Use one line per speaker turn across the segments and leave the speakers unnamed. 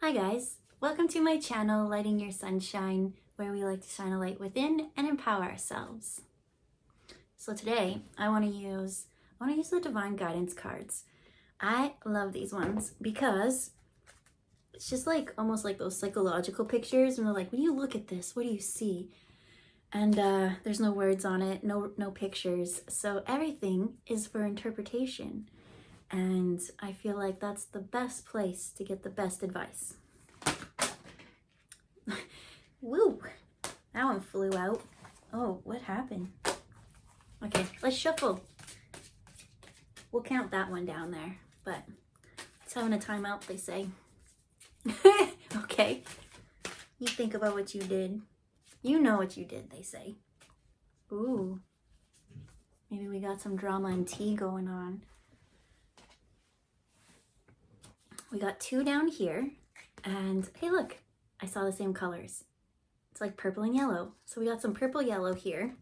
Hi guys, welcome to my channel, Lighting Your Sunshine, where we like to shine a light within and empower ourselves. So today I want to use the Divine Guidance cards. I love these ones because it's just like almost like those psychological pictures, and they're like, when you look at this, what do you see? And there's no words on it, no pictures, so everything is for interpretation. And I feel like that's the best place to get the best advice. Woo! That one flew out. Oh, what happened? Okay, let's shuffle. We'll count that one down there, but it's having a timeout, they say. Okay. You think about what you did. You know what you did, they say. Ooh. Maybe we got some drama and tea going on. We got two down here, and hey look, I saw the same colors. It's like purple and yellow. So we got some purple yellow here,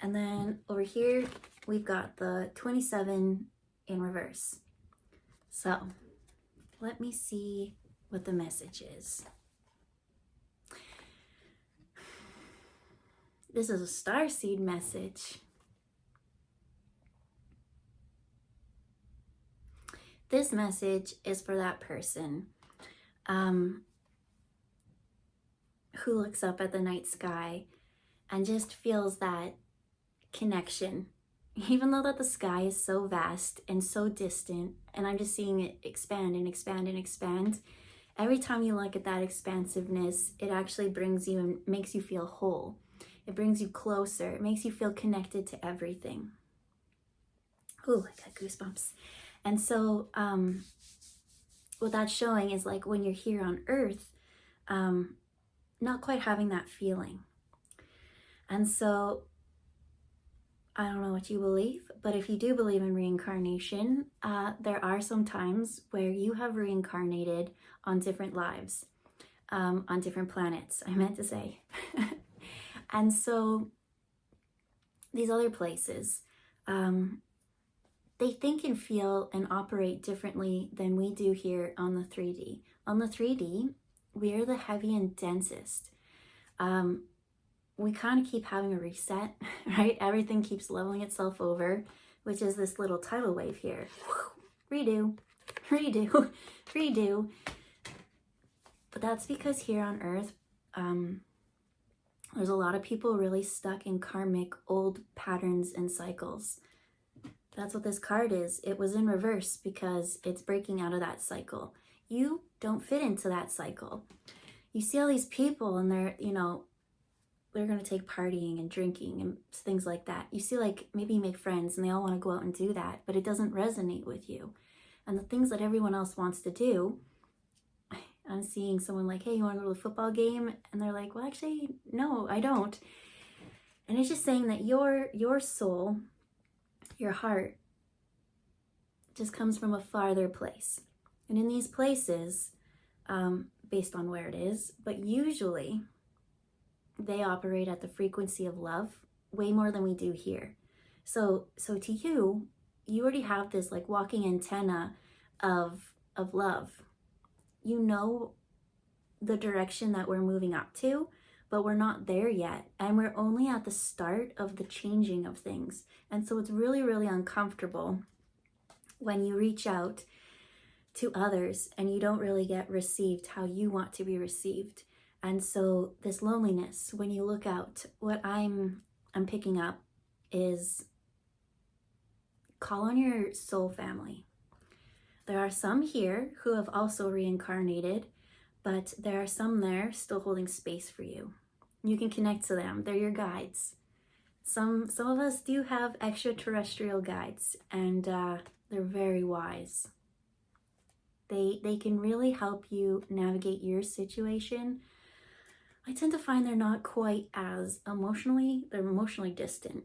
and then over here we've got the 27 in reverse. So let me see what the message is. This is a starseed message. This message is for that person who looks up at the night sky and just feels that connection. Even though that the sky is so vast and so distant, and I'm just seeing it expand and expand and expand, every time you look at that expansiveness, it actually brings you and makes you feel whole. It brings you closer. It makes you feel connected to everything. Ooh, I got goosebumps. And so what that's showing is like when you're here on Earth, not quite having that feeling. And so I don't know what you believe, but if you do believe in reincarnation, there are some times where you have reincarnated on different lives, on different planets, I meant to say. And so these other places, they think and feel and operate differently than we do here on the 3D. On the 3D, we are the heavy and densest. We kind of keep having a reset, right? Everything keeps leveling itself over, which is this little tidal wave here. Redo, redo, redo. But that's because here on Earth, there's a lot of people really stuck in karmic old patterns and cycles. That's what this card is. It was in reverse because it's breaking out of that cycle. You don't fit into that cycle. You see all these people and they're going to take partying and drinking and things like that. You see, like, maybe you make friends and they all want to go out and do that, but it doesn't resonate with you. And the things that everyone else wants to do, I'm seeing someone like, hey, you want to go to the football game? And they're like, well, actually, no, I don't. And it's just saying that your soul, your heart, just comes from a farther place. And in these places, based on where it is, but usually they operate at the frequency of love way more than we do here. So to you already have this like walking antenna of love. You know the direction that we're moving up to, but we're not there yet. And we're only at the start of the changing of things. And so it's really, really uncomfortable when you reach out to others and you don't really get received how you want to be received. And so this loneliness, when you look out, what I'm picking up is call on your soul family. There are some here who have also reincarnated, but there are some there still holding space for you. You can connect to them. They're your guides. Some of us do have extraterrestrial guides, and they're very wise. They can really help you navigate your situation. I tend to find they're not quite as they're emotionally distant.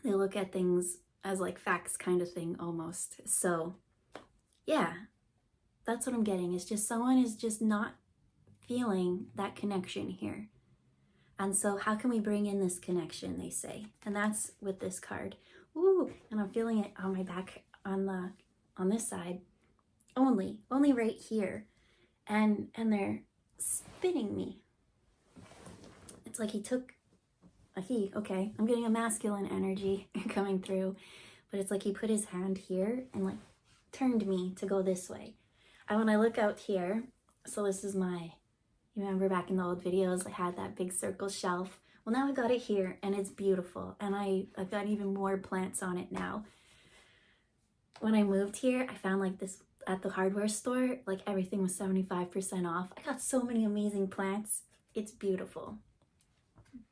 They look at things as like facts kind of thing almost. So yeah, that's what I'm getting. It's just someone is just not feeling that connection here. And so how can we bring in this connection, they say. And that's with this card. Ooh, and I'm feeling it on my back on this side. Only right here. and they're spinning me. It's like he took okay, I'm getting a masculine energy coming through, but it's like he put his hand here and like turned me to go this way. And when I look out here, so this is my, you remember back in the old videos, I had that big circle shelf. Well, now I got it here and it's beautiful. And I've got even more plants on it now. When I moved here, I found like this at the hardware store, like everything was 75% off. I got so many amazing plants. It's beautiful.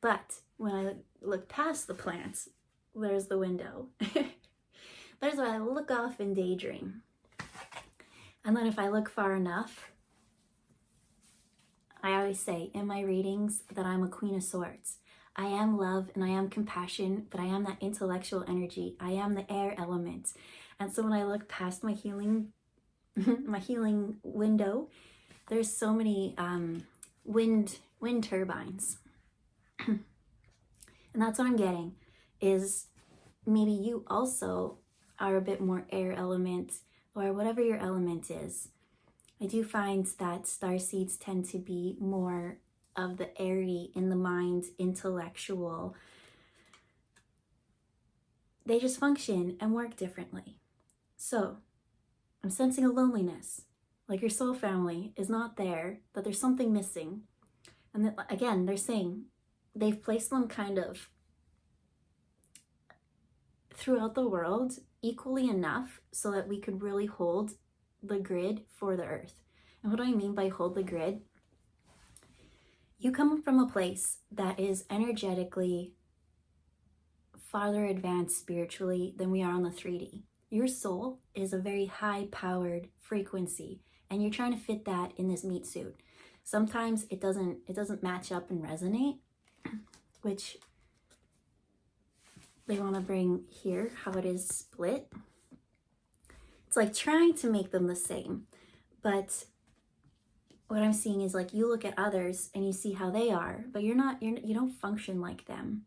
But when I look past the plants, there's the window. There's where I look off and daydream. And then if I look far enough, I always say in my readings that I'm a Queen of Swords. I am love and I am compassion, but I am that intellectual energy. I am the air element. And so when I look past my healing window, there's so many wind turbines. And that's what I'm getting, is maybe you also are a bit more air element, or whatever your element is. I do find that starseeds tend to be more of the airy, in the mind, intellectual. They just function and work differently. So I'm sensing a loneliness, like your soul family is not there, that there's something missing. And that, again, they're saying they've placed them kind of throughout the world equally enough so that we could really hold the grid for the earth. And what do I mean by hold the grid? You come from a place that is energetically farther advanced spiritually than we are on the 3D. Your soul is a very high powered frequency, and you're trying to fit that in this meat suit. Sometimes it doesn't match up and resonate, which they want to bring here, how it is split. It's like trying to make them the same, but what I'm seeing is like you look at others and you see how they are, but you don't function like them,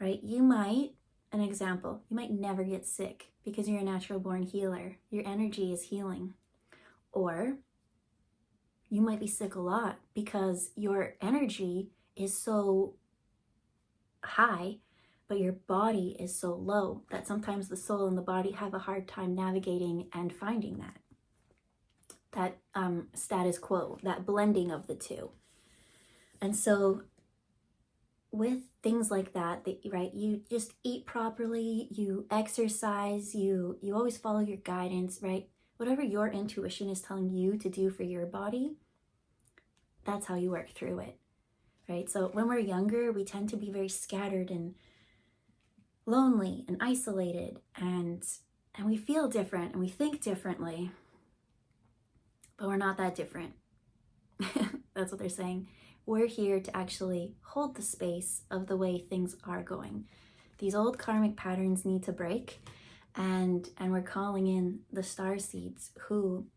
right? You might, an example, you might never get sick because you're a natural born healer. Your energy is healing. Or you might be sick a lot because your energy is so high, but your body is so low that sometimes the soul and the body have a hard time navigating and finding that status quo, that blending of the two. And so with things like that, right, you just eat properly, you exercise, you always follow your guidance, right? Whatever your intuition is telling you to do for your body, that's how you work through it, right? So when we're younger, we tend to be very scattered and lonely and isolated, and we feel different and we think differently, but we're not that different. That's what they're saying. We're here to actually hold the space of the way things are going. These old karmic patterns need to break, and we're calling in the starseeds who,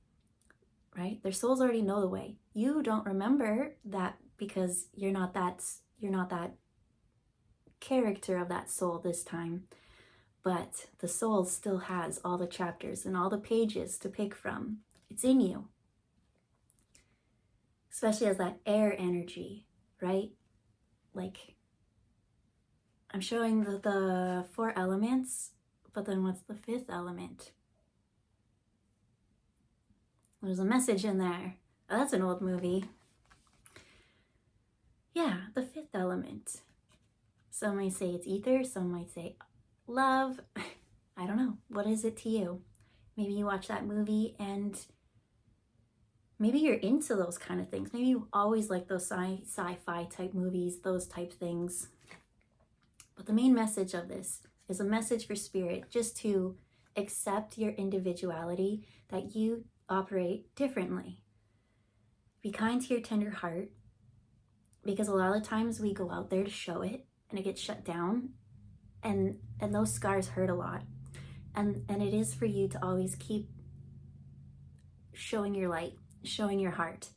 right, their souls already know the way. You don't remember that because you're not that character of that soul this time, but the soul still has all the chapters and all the pages to pick from. It's in you, especially as that air energy, right? Like I'm showing the 4 elements, but then what's the 5th element? There's a message in there. Oh, that's an old movie. Yeah, the 5th element. Some might say it's ether, some might say love. I don't know. What is it to you? Maybe you watch that movie and maybe you're into those kind of things. Maybe you always like those sci-fi type movies, those type things. But the main message of this is a message for spirit, just to accept your individuality, that you operate differently. Be kind to your tender heart, because a lot of times we go out there to show it and it gets shut down, and those scars hurt a lot. And it is for you to always keep showing your light, showing your heart.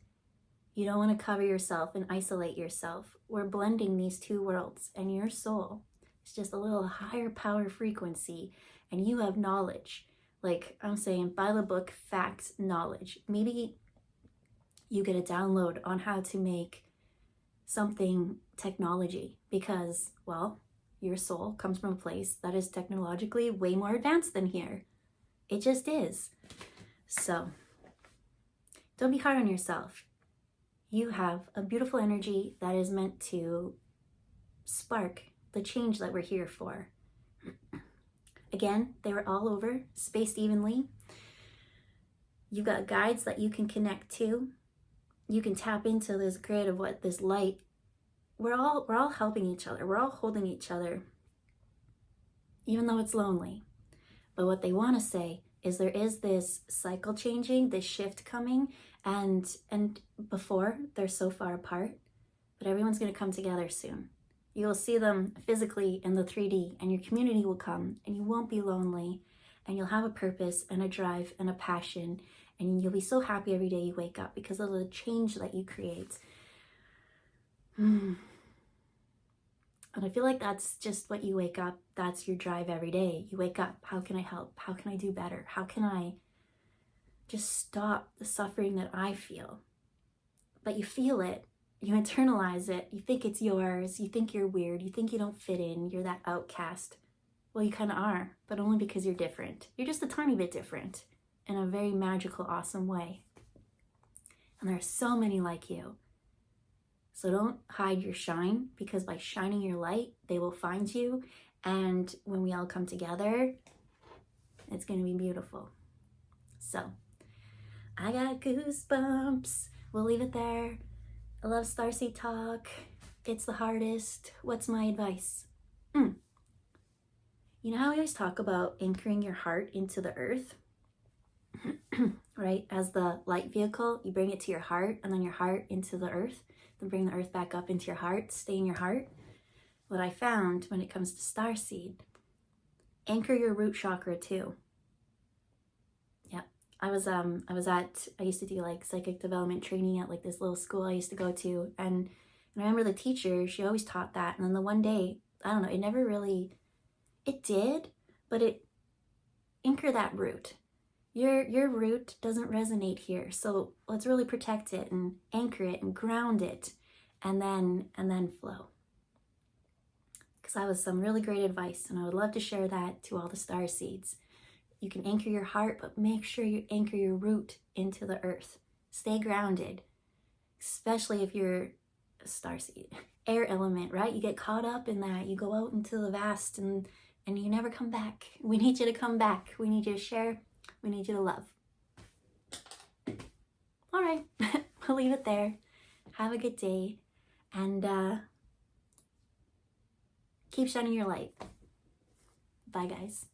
You don't want to cover yourself and isolate yourself. We're blending these 2 worlds, and your soul is just a little higher power frequency, and you have knowledge. Like I'm saying, by the book, facts, knowledge. Maybe you get a download on how to make something technology because, well, your soul comes from a place that is technologically way more advanced than here. It just is. So don't be hard on yourself. You have a beautiful energy that is meant to spark the change that we're here for. Again, they were all over, spaced evenly. You've got guides that you can connect to. You can tap into this grid of what this light. We're all helping each other. We're all holding each other, even though it's lonely. But what they want to say is there is this cycle changing, this shift coming, and before they're so far apart, but everyone's going to come together soon. You will see them physically in the 3D, and your community will come, and you won't be lonely, and you'll have a purpose and a drive and a passion, and you'll be so happy every day you wake up because of the change that you create. And I feel like that's just what you wake up, that's your drive every day. You wake up, how can I help? How can I do better? How can I just stop the suffering that I feel? But you feel it, you internalize it, you think it's yours, you think you're weird, you think you don't fit in, you're that outcast. Well, you kind of are, but only because you're different. You're just a tiny bit different in a very magical, awesome way. And there are so many like you. So don't hide your shine, because by shining your light, they will find you. And when we all come together, it's going to be beautiful. So I got goosebumps. We'll leave it there. I love Starseed talk. It's the hardest. What's my advice? You know how we always talk about anchoring your heart into the earth? Right? As the light vehicle, you bring it to your heart, and then your heart into the earth. Then bring the earth back up into your heart, stay in your heart. What I found when it comes to Starseed, anchor your root chakra too. Yeah, I used to do like psychic development training at like this little school I used to go to, and I remember the teacher, she always taught that, and then the one day, I don't know, it never really, it did, but it anchor that root. Your root doesn't resonate here, so let's really protect it and anchor it and ground it, and then flow. Because that was some really great advice, and I would love to share that to all the starseeds. You can anchor your heart, but make sure you anchor your root into the earth. Stay grounded, especially if you're a starseed, air element, right? You get caught up in that. You go out into the vast and you never come back. We need you to come back. We need you to share. We need you to love. All right, we'll leave it there. Have a good day, and keep shining your light. Bye, guys.